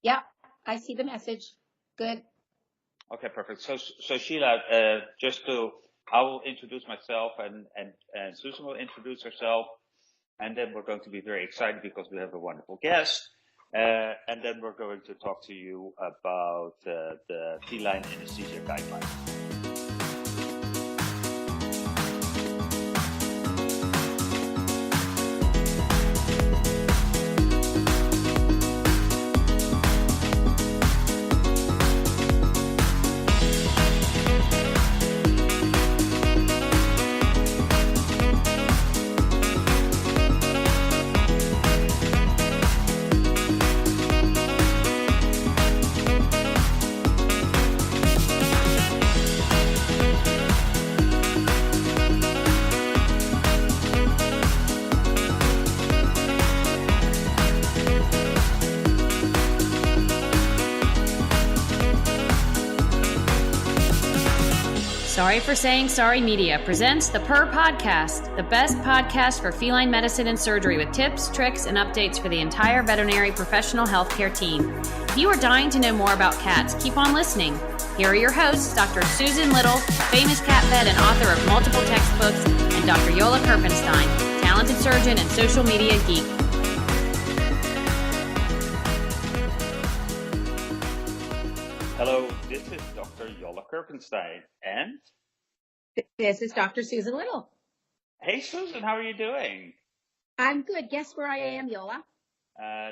Yeah, I see the message. Good. Okay, perfect. So Sheilah, I will introduce myself and Susan will introduce herself, and then we're going to be very excited because we have a wonderful guest. And then we're going to talk to you about the Feline Anesthesia Guidelines. Sorry for Saying Sorry Media presents the PUR Podcast, the best podcast for feline medicine and surgery with tips, tricks, and updates for the entire veterinary professional healthcare team. If you are dying to know more about cats, keep on listening. Here are your hosts, Dr. Susan Little, famous cat vet and author of multiple textbooks, and Dr. Jolle Kerpenstein, talented surgeon and social media geek. Hello, this is Dr. Jolle Kerpenstein, and This is Dr. Susan Little. hey Susan, how are you doing? I'm good. Guess where I am, Jolle?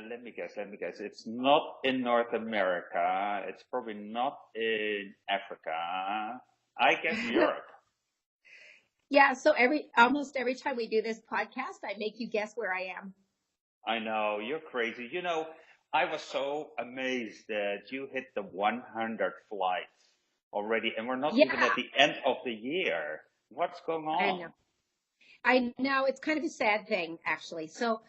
Let me guess. It's not in North America. It's probably not in Africa. I guess Europe. Yeah, so almost every time we do this podcast, I make you guess where I am. I know, you're crazy. You know, I was so amazed that you hit the 100 flights already, and we're not even at the end of the year. What's going on? I know. It's kind of a sad thing, actually. So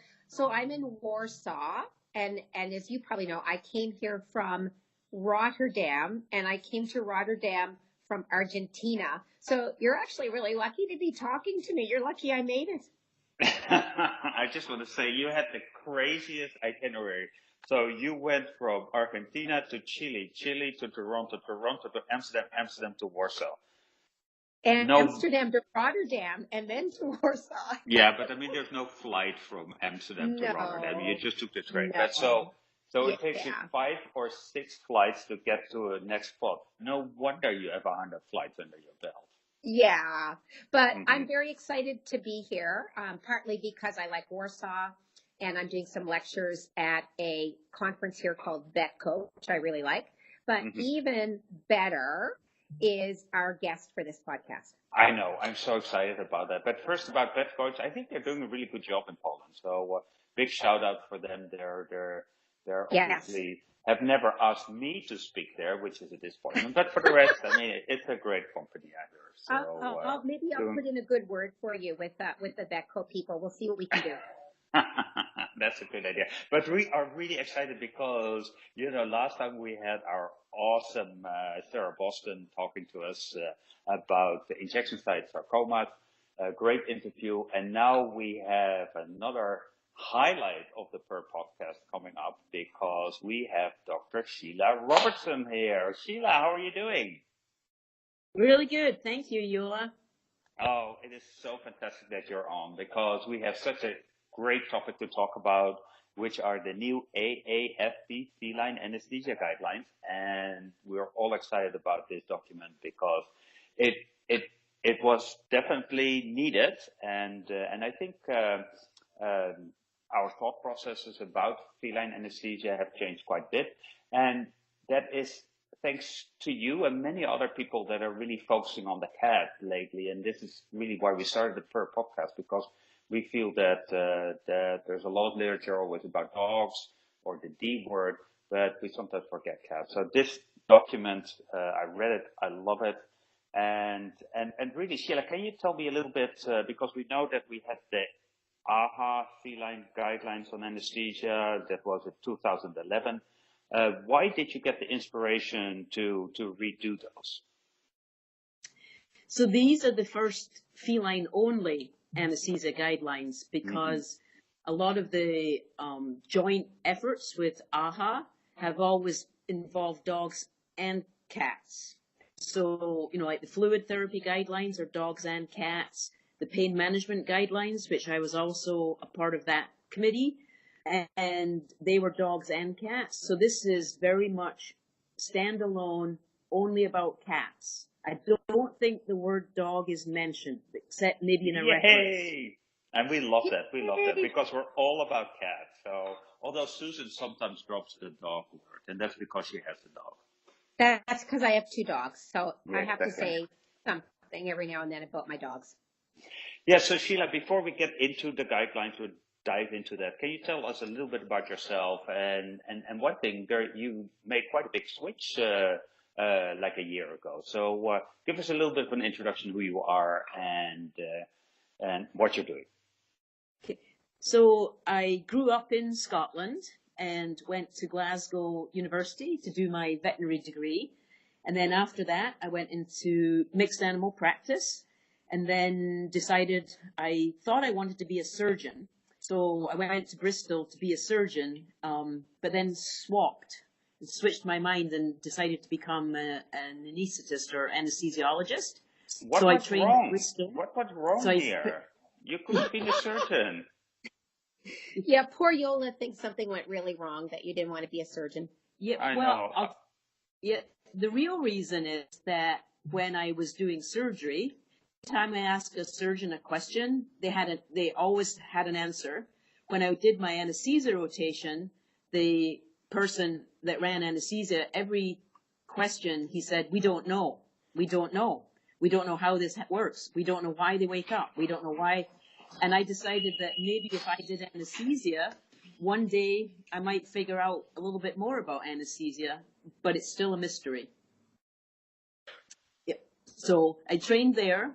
I'm in Warsaw, and as you probably know, I came here from Rotterdam, and I came to Rotterdam from Argentina. So you're actually really lucky to be talking to me. You're lucky I made it. I just want to say you had the craziest itinerary. So you went from Argentina to Chile, Chile to Toronto, Toronto to Amsterdam, Amsterdam to Warsaw. And Amsterdam to Rotterdam, and then to Warsaw. Yeah, but I mean, there's no flight from Amsterdam to Rotterdam. You just took the train. No. So it takes you 5 or 6 flights to get to a next spot. No wonder you have 100 flights under your belt. Yeah, but I'm very excited to be here, partly because I like Warsaw, and I'm doing some lectures at a conference here called VetCo, which I really like. But even better is our guest for this podcast. I know. I'm so excited about that. But first about VetCo, I think they're doing a really good job in Poland. So big shout out for them. They're obviously have never asked me to speak there, which is a disappointment. But for the rest, I mean, it's a great company, I hear. So maybe I'll put in a good word for you with the VetCo people. We'll see what we can do. That's a good idea. But we are really excited because, you know, last time we had our awesome Sheilah Roberston talking to us about the injection site sarcomas. A great interview. And now we have another highlight of the PUR podcast coming up because we have Dr. Sheilah Roberston here. Sheilah, how are you doing? Really good. Thank you, Jolle. Oh, it is so fantastic that you're on because we have such a great topic to talk about, which are the new AAFP Feline Anesthesia Guidelines. And we're all excited about this document because it was definitely needed. And I think our thought processes about feline anesthesia have changed quite a bit. And that is thanks to you and many other people that are really focusing on the cat lately. And this is really why we started the PUR podcast, because we feel that there's a lot of literature always about dogs or the D word, but we sometimes forget cats. So this document, I read it, I love it. And really, Sheilah, can you tell me a little bit, because we know that we had the AAFP Feline Guidelines on Anesthesia, that was in 2011. Why did you get the inspiration to redo those? So these are the first feline-only anesthesia guidelines because a lot of the joint efforts with AAFP have always involved dogs and cats. So, like the fluid therapy guidelines are dogs and cats. The pain management guidelines, which I was also a part of that committee, and they were dogs and cats. So this is very much standalone, only about cats. I don't think the word dog is mentioned, except maybe in a reference. Yay! And we love that. We love that because we're all about cats. So, although Susan sometimes drops the dog word, and that's because she has a dog. That's because I have 2 dogs. So Yeah, I have to say something every now and then about my dogs. Yeah, so Sheilah, before we get into the guidelines, we'll dive into that. Can you tell us a little bit about yourself? And one thing, you made quite a big switch like a year ago. So give us a little bit of an introduction who you are and what you're doing. Okay. So I grew up in Scotland and went to Glasgow University to do my veterinary degree. And then after that, I went into mixed animal practice and then decided I thought I wanted to be a surgeon. So I went to Bristol to be a surgeon, but then switched my mind and decided to become an anesthetist or anesthesiologist. What so was I trained wrong? at Bristol. What was wrong So here? You could have been a surgeon. Yeah, poor Jolle thinks something went really wrong that you didn't want to be a surgeon. Yeah, I well, know. the real reason is that when I was doing surgery, every time I asked a surgeon a question, they always had an answer. When I did my anesthesia rotation, the person that ran anesthesia, every question he said, we don't know. We don't know. We don't know how this works. We don't know why they wake up. We don't know why. And I decided that maybe if I did anesthesia, one day I might figure out a little bit more about anesthesia, but it's still a mystery. Yeah. So I trained there,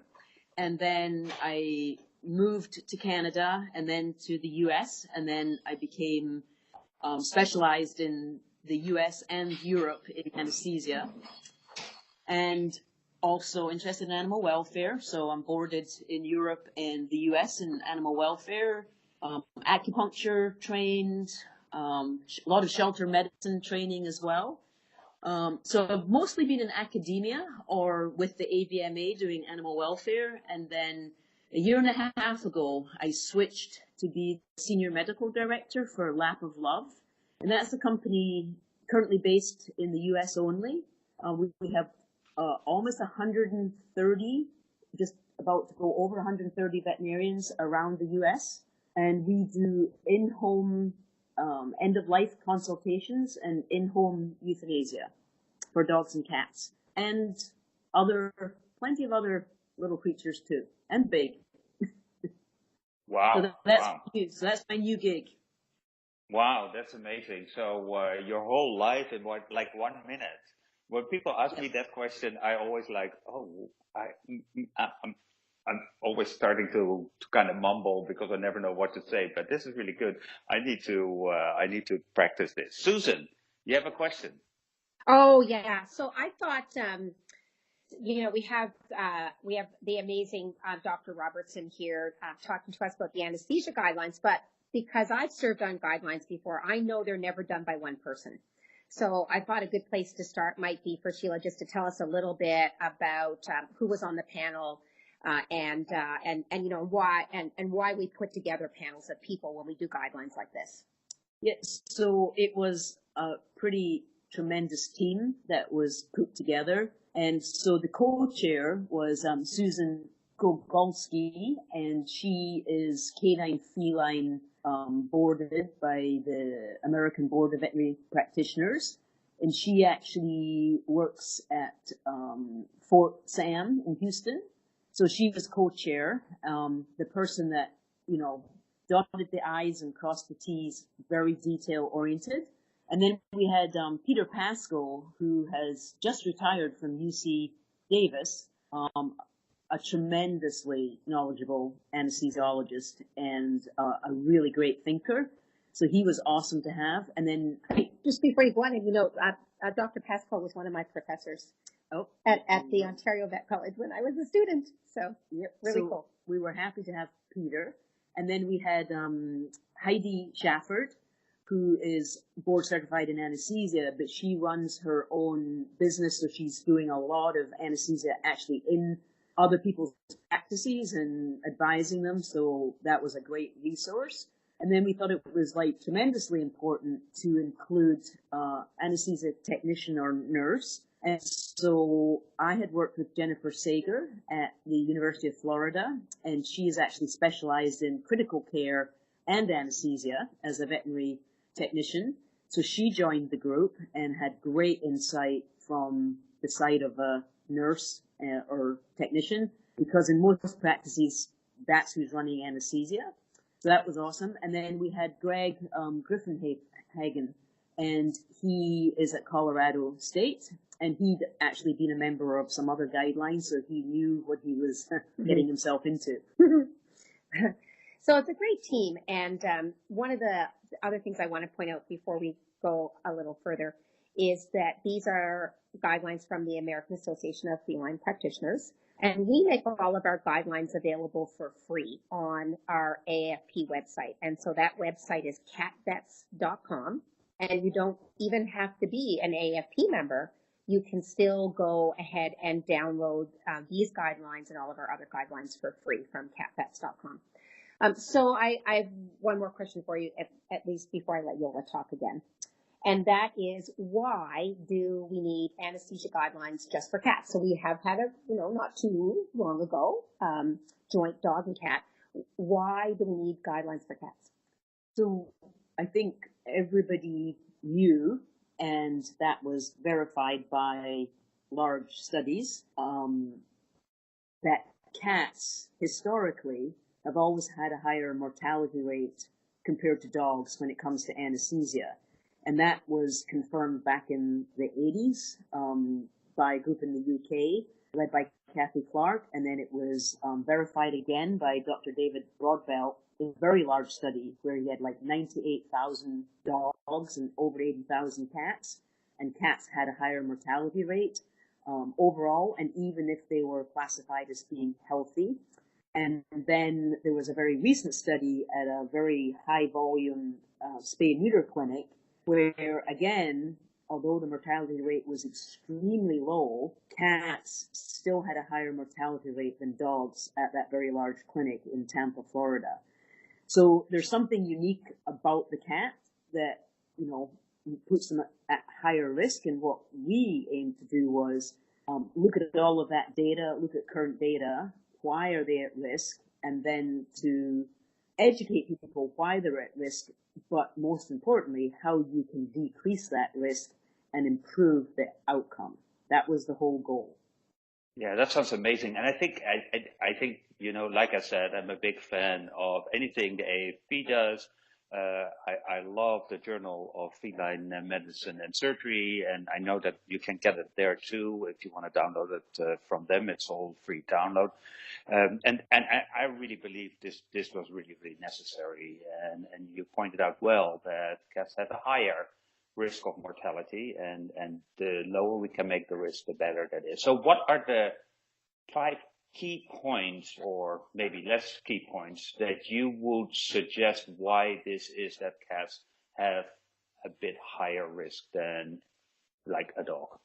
and then I moved to Canada, and then to the US, and then I became specialized in the US and Europe in anesthesia, and also interested in animal welfare. So I'm boarded in Europe and the US in animal welfare, acupuncture trained, a lot of shelter medicine training as well. So I've mostly been in academia or with the AVMA doing animal welfare. And then a year and a half ago, I switched to be senior medical director for Lap of Love. And that's a company currently based in the US only. We have almost 130, just about to go over 130 veterinarians around the US. And we do in-home end-of-life consultations and in-home euthanasia for dogs and cats. And plenty of other little creatures too, and big. Wow. So that's my new gig. Wow, that's amazing. So your whole life in like 1 minute. When people ask me that question, I always I'm always starting to kind of mumble because I never know what to say. But this is really good. I need to practice this. Susan, you have a question? Oh yeah. So I thought, we have the amazing Dr. Robertson here talking to us about the anesthesia guidelines. But because I've served on guidelines before, I know they're never done by one person. So I thought a good place to start might be for Sheilah just to tell us a little bit about who was on the panel and why we put together panels of people when we do guidelines like this. Yes, so it was a pretty tremendous team that was put together. And so the co-chair was Susan Kogolski, and she is canine feline boarded by the American Board of Veterinary Practitioners. And she actually works at Fort Sam in Houston. So she was co-chair, the person that, dotted the I's and crossed the T's, very detail-oriented. And then we had Peter Pascoe, who has just retired from UC Davis, a tremendously knowledgeable anesthesiologist and a really great thinker. So he was awesome to have. And then just before you go on, Dr. Pascoe was one of my professors at the Ontario Vet College when I was a student. So really cool. We were happy to have Peter. And then we had Heidi Schaffert, who is board certified in anesthesia, but she runs her own business, so she's doing a lot of anesthesia actually in other people's practices and advising them, so that was a great resource. And then we thought it was like tremendously important to include anesthesia technician or nurse. And so I had worked with Jennifer Sager at the University of Florida, and she is actually specialized in critical care and anesthesia as a veterinary technician. So she joined the group and had great insight from the side of a nurse or technician, because in most practices, that's who's running anesthesia. So that was awesome. And then we had Greg Griffenhagen, and he is at Colorado State, and he'd actually been a member of some other guidelines, so he knew what he was getting himself into. So it's a great team. And one of the other things I want to point out before we go a little further is that these are guidelines from the American Association of Feline Practitioners. And we make all of our guidelines available for free on our AAFP website. And so that website is catvets.com. And you don't even have to be an AAFP member. You can still go ahead and download these guidelines and all of our other guidelines for free from catvets.com. So I have one more question for you, at least before I let Jolle talk again. And that is, why do we need anesthesia guidelines just for cats? So we have had not too long ago, joint dog and cat. Why do we need guidelines for cats? So I think everybody knew, and that was verified by large studies, that cats historically have always had a higher mortality rate compared to dogs when it comes to anesthesia. And that was confirmed back in the 80s by a group in the UK led by Kathy Clark, and then it was verified again by Dr. David Broadbelt in a very large study where he had like 98,000 dogs and over 80,000 cats, and cats had a higher mortality rate overall, and even if they were classified as being healthy. And then there was a very recent study at a very high volume spay-neuter clinic where, again, although the mortality rate was extremely low, cats still had a higher mortality rate than dogs at that very large clinic in Tampa, Florida. So there's something unique about the cat that, puts them at higher risk. And what we aimed to do was look at all of that data, look at current data, why are they at risk, and then to educate people why they're at risk, but most importantly, how you can decrease that risk and improve the outcome. That was the whole goal. Yeah, that sounds amazing. And I think, like I said, I'm a big fan of anything the AAFP does. I love the Journal of Feline Medicine and Surgery, and I know that you can get it there too if you want to download it from them. It's all free download. And I really believe this was really, really necessary. And you pointed out well that cats have a higher risk of mortality, and the lower we can make the risk, the better that is. So what are the 5 key points, or maybe less key points, that you would suggest why this is that cats have a bit higher risk than like a dog?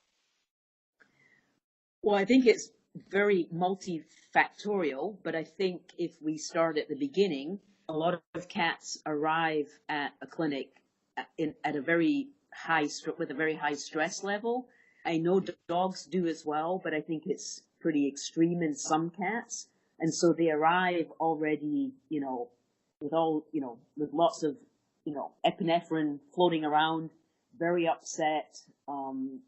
Well, I think it's very multifactorial, but I think if we start at the beginning, a lot of cats arrive at a clinic at a very high with a very high stress level. I know dogs do as well, but I think it's pretty extreme in some cats. And so they arrive already, with lots of, epinephrine floating around, very upset,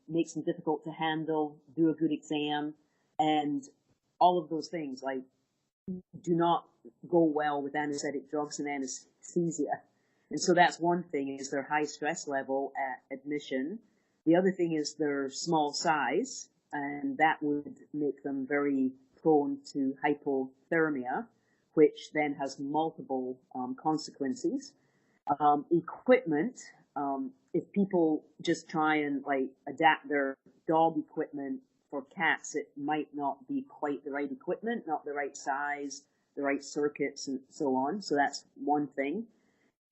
makes them difficult to handle, do a good exam, and all of those things, like, do not go well with anesthetic drugs and anesthesia. And so that's one thing, is their high stress level at admission. The other thing is their small size, and that would make them very prone to hypothermia, which then has multiple consequences. Equipment, if people just try and adapt their dog equipment for cats, it might not be quite the right equipment, not the right size, the right circuits, and so on. So that's one thing.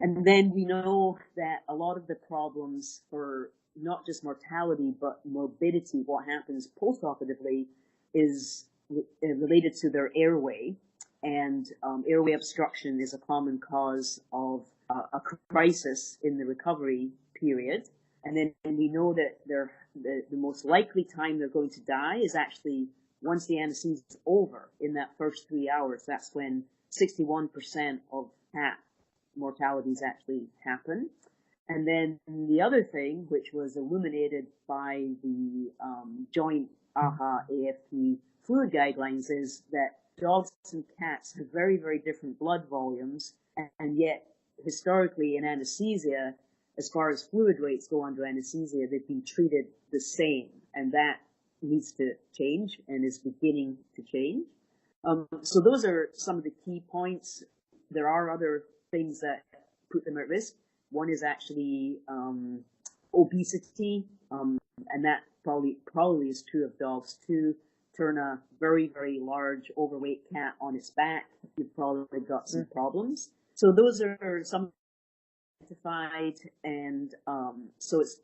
And then we know that a lot of the problems for not just mortality, but morbidity, what happens postoperatively, is related to their airway. And airway obstruction is a common cause of a crisis in the recovery period. And then we know that the most likely time they're going to die is actually once the anesthesia is over in that first 3 hours. That's when 61% of cat mortalities actually happen. And then the other thing, which was illuminated by the joint AAFP fluid guidelines, is that dogs and cats have very, very different blood volumes, and yet historically in anesthesia, as far as fluid rates go under anesthesia, they've been treated the same, and that needs to change and is beginning to change. So those are some of the key points. There are other things that put them at risk. One is actually obesity, and that probably is true of dogs too. Turn a very, very large overweight cat on its back, you've probably got some problems. So those are some identified, and so it's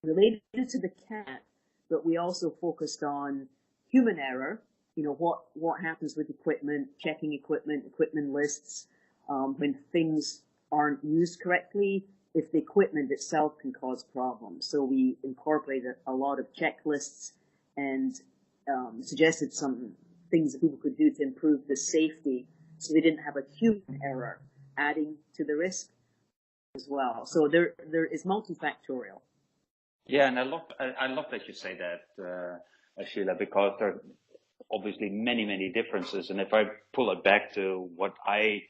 related to the cat, but we also focused on human error. You know, what happens with equipment, checking equipment lists, when things aren't used correctly, if the equipment itself can cause problems. So we incorporated a lot of checklists and suggested some things that people could do to improve the safety so they didn't have a human error adding to the risk as well. So there is multifactorial. Yeah, and I love that you say that, Sheilah, because there are obviously many differences. And if I pull it back to what I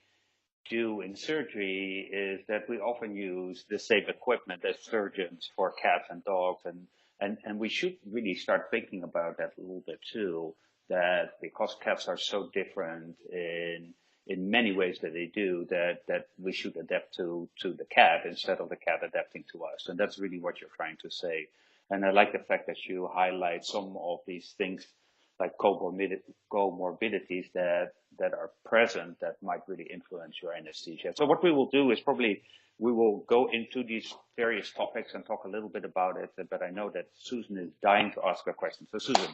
do in surgery, is that we often use the same equipment as surgeons for cats and dogs, and we should really start thinking about that a little bit too, that because cats are so different in many ways that they do, that we should adapt to the cat instead of the cat adapting to us. And that's really what you're trying to say. And I like the fact that you highlight some of these things like comorbidities that are present that might really influence your anesthesia. So what we will do is probably we will go into these various topics and talk a little bit about it, but I know that Susan is dying to ask a question. So Susan.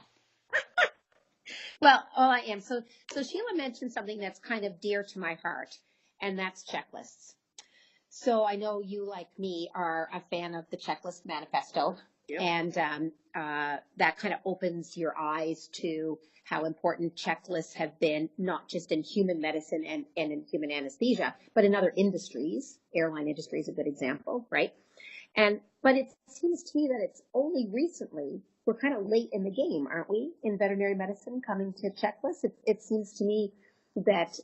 Well, I am. So Sheilah mentioned something that's kind of dear to my heart, and that's checklists. So I know you, like me, are a fan of the checklist manifesto. Yep. And that kind of opens your eyes to how important checklists have been, not just in human medicine and in human anesthesia, but in other industries. Airline industry is a good example, right? But it seems to me that it's only recently, we're kind of late in the game, aren't we, in veterinary medicine coming to checklists? It seems to me that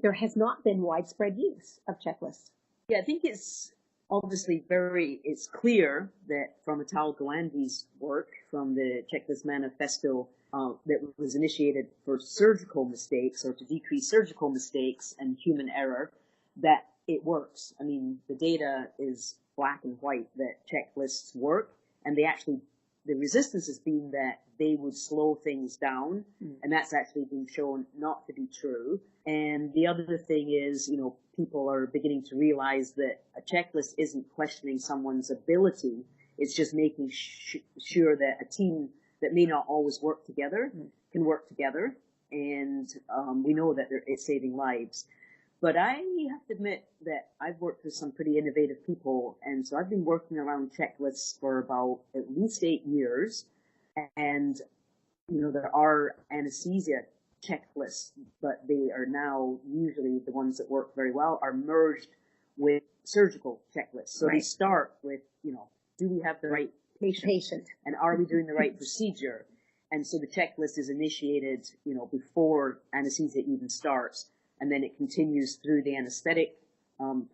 there has not been widespread use of checklists. Yeah, I think it's obviously it's clear that from Atal Gawande's work from the checklist manifesto that was initiated for surgical mistakes or to decrease surgical mistakes and human error, that it works. I mean, the data is black and white that checklists work, and the resistance has been that they would slow things down, and that's actually been shown not to be true. And the other thing is, people are beginning to realize that a checklist isn't questioning someone's ability. It's just making sure that a team that may not always work together can work together. And we know that it's saving lives. But I have to admit that I've worked with some pretty innovative people. And so I've been working around checklists for about at least 8 years. And, there are anesthesia checklists, but they are now usually the ones that work very well are merged with surgical checklists. So They start with, do we have the right patient and are we doing the right procedure? And so the checklist is initiated, before anesthesia even starts, and then it continues through the anesthetic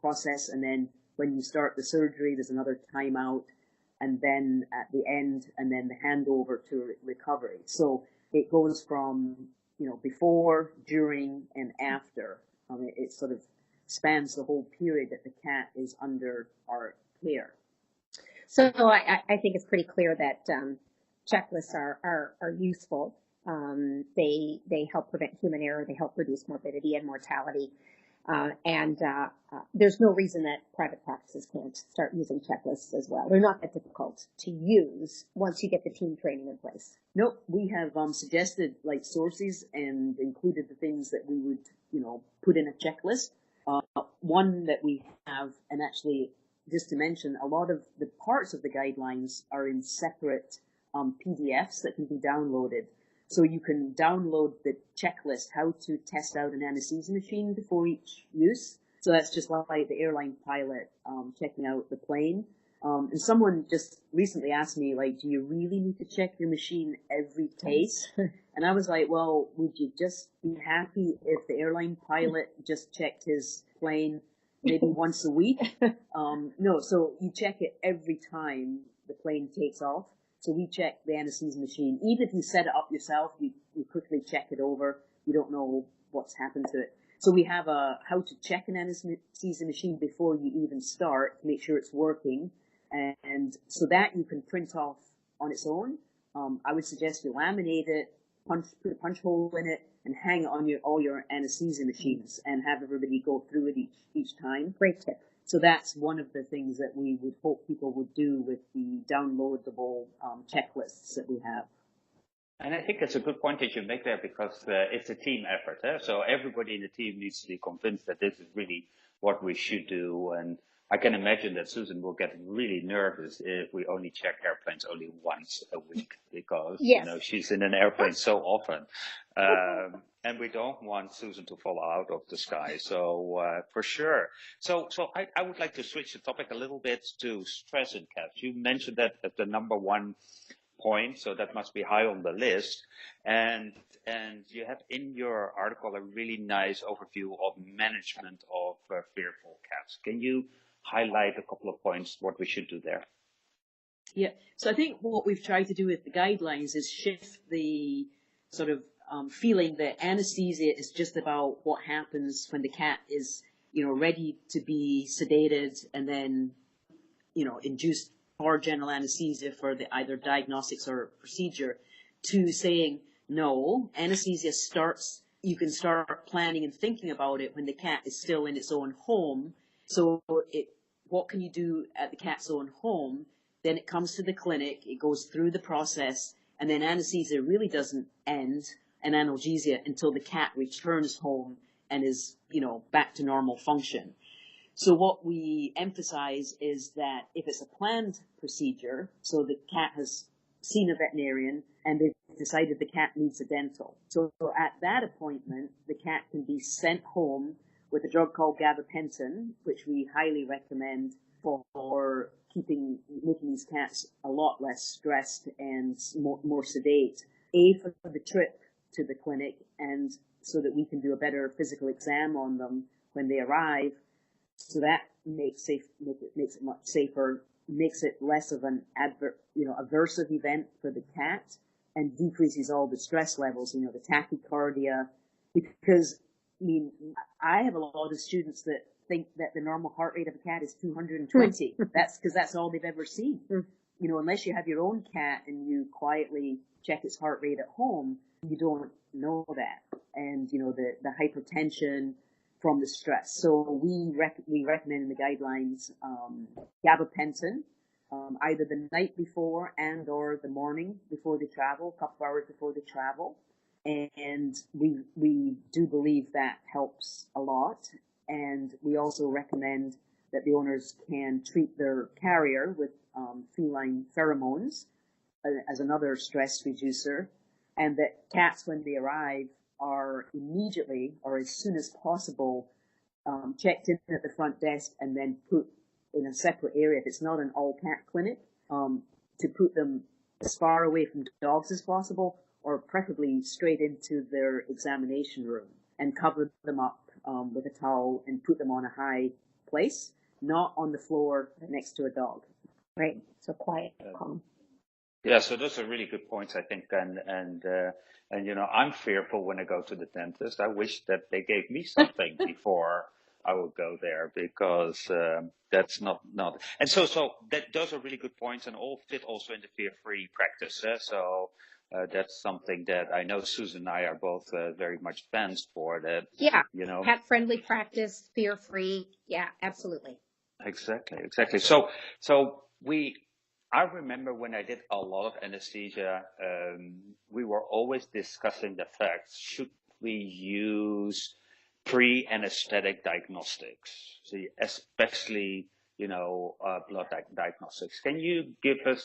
process. And then when you start the surgery, there's another timeout, and then at the end, and then the handover to recovery. So it goes from before, during, and after. It sort of spans the whole period that the cat is under our care. So I think it's pretty clear that checklists are useful. They help prevent human error. They help reduce morbidity and mortality. There's no reason that private practices can't start using checklists as well. They're not that difficult to use once you get the team training in place. Nope, we have suggested like sources and included the things that we would, put in a checklist. One that we have, and actually just to mention, a lot of the parts of the guidelines are in separate PDFs that can be downloaded. So you can download the checklist, how to test out an anesthesia machine before each use. So that's just like the airline pilot checking out the plane. And someone just recently asked me, like, do you really need to check your machine every case? And I was like, well, would you just be happy if the airline pilot just checked his plane maybe once a week? No, so you check it every time the plane takes off. So we check the anesthesia machine. Even if you set it up yourself, you quickly check it over. You don't know what's happened to it. So we have a how to check an anesthesia machine before you even start to make sure it's working. And so that you can print off on its own. I would suggest you laminate it, put a punch hole in it, and hang it on all your anesthesia machines and have everybody go through it each time. Great tip. So that's one of the things that we would hope people would do with the downloadable checklists that we have. And I think it's a good point that you make there because it's a team effort. So everybody in the team needs to be convinced that this is really what we should do. And I can imagine that Susan will get really nervous if we only check airplanes only once a week because yes. She's in an airplane so often. And we don't want Susan to fall out of the sky. So for sure. So I would like to switch the topic a little bit to stress in cats. You mentioned that at the number one point, so that must be high on the list. And you have in your article a really nice overview of management of fearful cats. Can you highlight a couple of points what we should do there? Yeah, so I think what we've tried to do with the guidelines is shift the sort of feeling that anesthesia is just about what happens when the cat is, ready to be sedated and then, induced for general anesthesia for the either diagnostics or procedure, to saying, no, anesthesia starts, you can start planning and thinking about it when the cat is still in its own home. So what can you do at the cat's own home? Then it comes to the clinic, it goes through the process, and then anesthesia really doesn't end an analgesia until the cat returns home and is, back to normal function. So what we emphasize is that if it's a planned procedure, so the cat has seen a veterinarian and they've decided the cat needs a dental. So at that appointment, the cat can be sent home with a drug called gabapentin, which we highly recommend for making these cats a lot less stressed and more sedate. For the trip to the clinic, and so that we can do a better physical exam on them when they arrive. So that makes it much safer, makes it less of an aversive event for the cat, and decreases all the stress levels, the tachycardia. Because, I have a lot of students that think that the normal heart rate of a cat is 220. That's because that's all they've ever seen. Unless you have your own cat and you quietly check its heart rate at home, you don't know that. And, the hypertension from the stress. So we recommend in the guidelines gabapentin, either the night before and or the morning before they travel, a couple of hours before they travel. And we do believe that helps a lot. And we also recommend that the owners can treat their carrier with feline pheromones as another stress reducer, and that cats, when they arrive, are immediately or as soon as possible checked in at the front desk and then put in a separate area, if it's not an all-cat clinic, to put them as far away from dogs as possible, or preferably straight into their examination room, and cover them up with a towel and put them on a high place, not on the floor next to a dog. Right. So quiet, calm. Yeah, so those are really good points, I think, and I'm fearful when I go to the dentist. I wish that they gave me something before I would go there, because that's not. And so that those are really good points, and all fit also in the fear-free practice. So that's something that I know Susan and I are both very much fans for. That, Yeah. you know, Pet-friendly practice, fear-free. Yeah, absolutely. exactly. I remember when I did a lot of anesthesia, we were always discussing the fact, should we use pre-anesthetic diagnostics, especially, blood diagnostics. Can you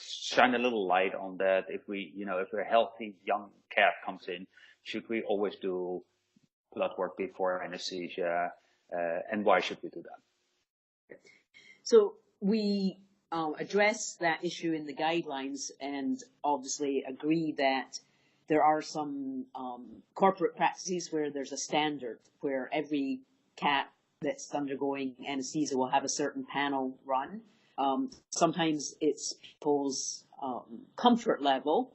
shine a little light on that? If a healthy young cat comes in, should we always do blood work before anesthesia? And why should we do that? So we address that issue in the guidelines and obviously agree that there are some corporate practices where there's a standard where every cat that's undergoing anesthesia will have a certain panel run. Sometimes it's people's comfort level,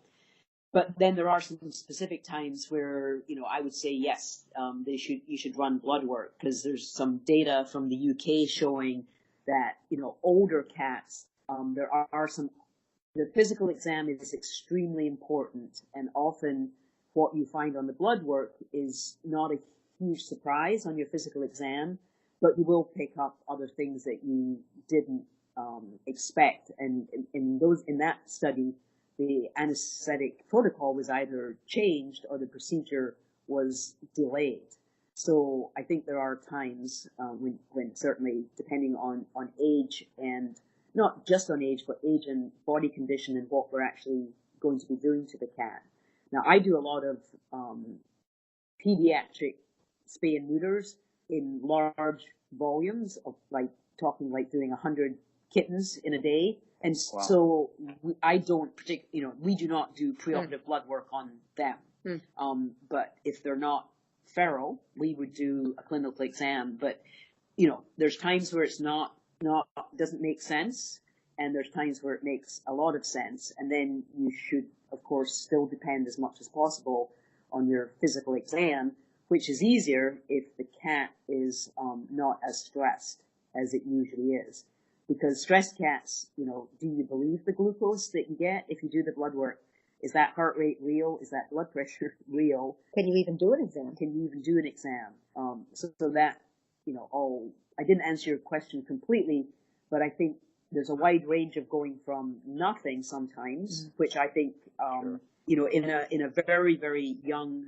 but then there are some specific times where, I would say yes, you should run blood work, because there's some data from the UK showing that, older cats, the physical exam is extremely important, and often what you find on the blood work is not a huge surprise on your physical exam, but you will pick up other things that you didn't expect. And in that study, the anesthetic protocol was either changed or the procedure was delayed. So I think there are times when certainly depending on age, and not just on age, but age and body condition and what we're actually going to be doing to the cat. Now, I do a lot of pediatric spay and neuters in large volumes of doing 100 kittens in a day. And wow. So I don't we do not do preoperative blood work on them. But if they're not feral, we would do a clinical exam. But, there's times where it's doesn't make sense, and there's times where it makes a lot of sense. And then you should, of course, still depend as much as possible on your physical exam, which is easier if the cat is not as stressed as it usually is. Because stressed cats, do you believe the glucose that you get if you do the blood work? Is that heart rate real? Is that blood pressure real? Can you even do an exam? So that, I didn't answer your question completely, but I think there's a wide range of going from nothing sometimes, which I think, sure. In a very, very young,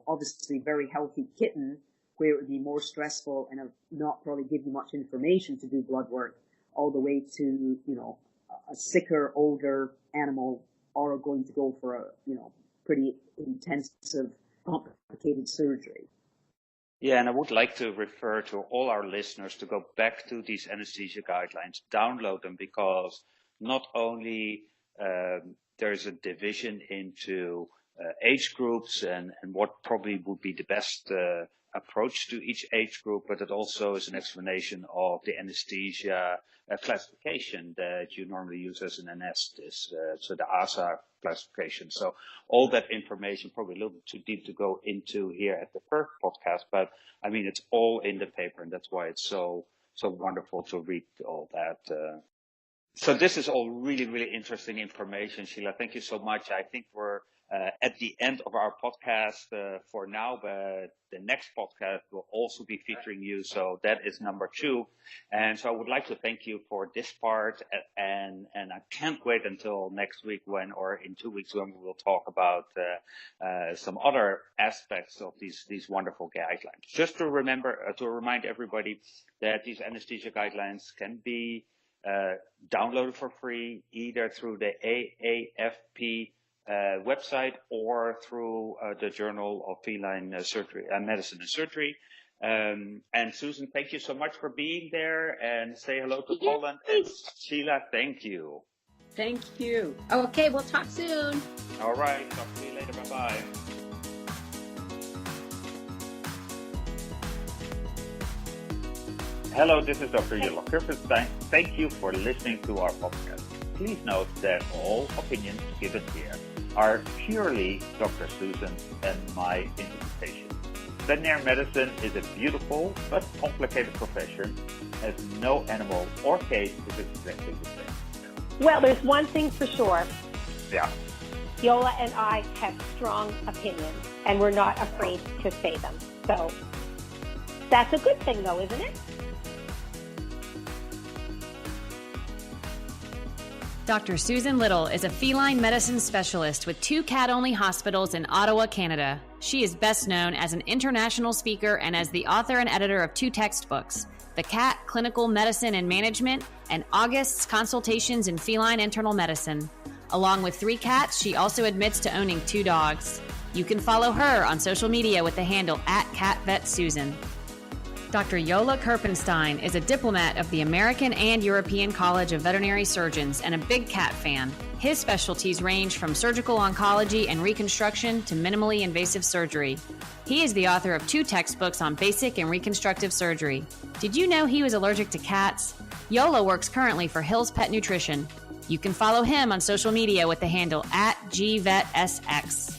obviously very healthy kitten, where it would be more stressful and not probably give you much information to do blood work, all the way to, a sicker, older animal, are going to go for a, pretty intensive, complicated surgery. Yeah, and I would like to refer to all our listeners to go back to these anesthesia guidelines, download them, because not only there's a division into age groups and what probably would be the best approach to each age group, but it also is an explanation of the anesthesia classification that you normally use as an anesthetist, so the ASA classification. So all that information, probably a little bit too deep to go into here at the first podcast, but I mean, it's all in the paper, and that's why it's so wonderful to read all that. So this is all really, really interesting information, Sheilah. Thank you so much. I think we're at the end of our podcast for now, but the next podcast will also be featuring you. So that is number 2. And so I would like to thank you for this part. And I can't wait until next week or in 2 weeks when we will talk about some other aspects of these wonderful guidelines. Just to remind everybody that these anesthesia guidelines can be downloaded for free, either through the AAFP website or through the Journal of Feline Surgery, Medicine and Surgery. And Susan, thank you so much for being there, and say hello to Poland. And Sheilah, thank you. Thank you. Okay, we'll talk soon. All right, talk to you later. Bye-bye. Hello, this is Dr. Jolle. Thank you for listening to our podcast. Please note that all opinions given here are purely Dr. Susan and my interpretation. Veterinary medicine is a beautiful but complicated profession, as no animal or case is exactly the same. Well, there's one thing for sure. Yeah. Jolle and I have strong opinions, and we're not afraid to say them. So that's a good thing, though, isn't it? Dr. Susan Little is a feline medicine specialist with 2 cat-only hospitals in Ottawa, Canada. She is best known as an international speaker and as the author and editor of 2 textbooks, The Cat Clinical Medicine and Management and August's Consultations in Feline Internal Medicine. Along with 3 cats, she also admits to owning 2 dogs. You can follow her on social media with the handle @CatVetSusan. Dr. Jolle Kerpenstein is a diplomat of the American and European College of Veterinary Surgeons and a big cat fan. His specialties range from surgical oncology and reconstruction to minimally invasive surgery. He is the author of 2 textbooks on basic and reconstructive surgery. Did you know he was allergic to cats? Jolle works currently for Hill's Pet Nutrition. You can follow him on social media with the handle @GVetSX.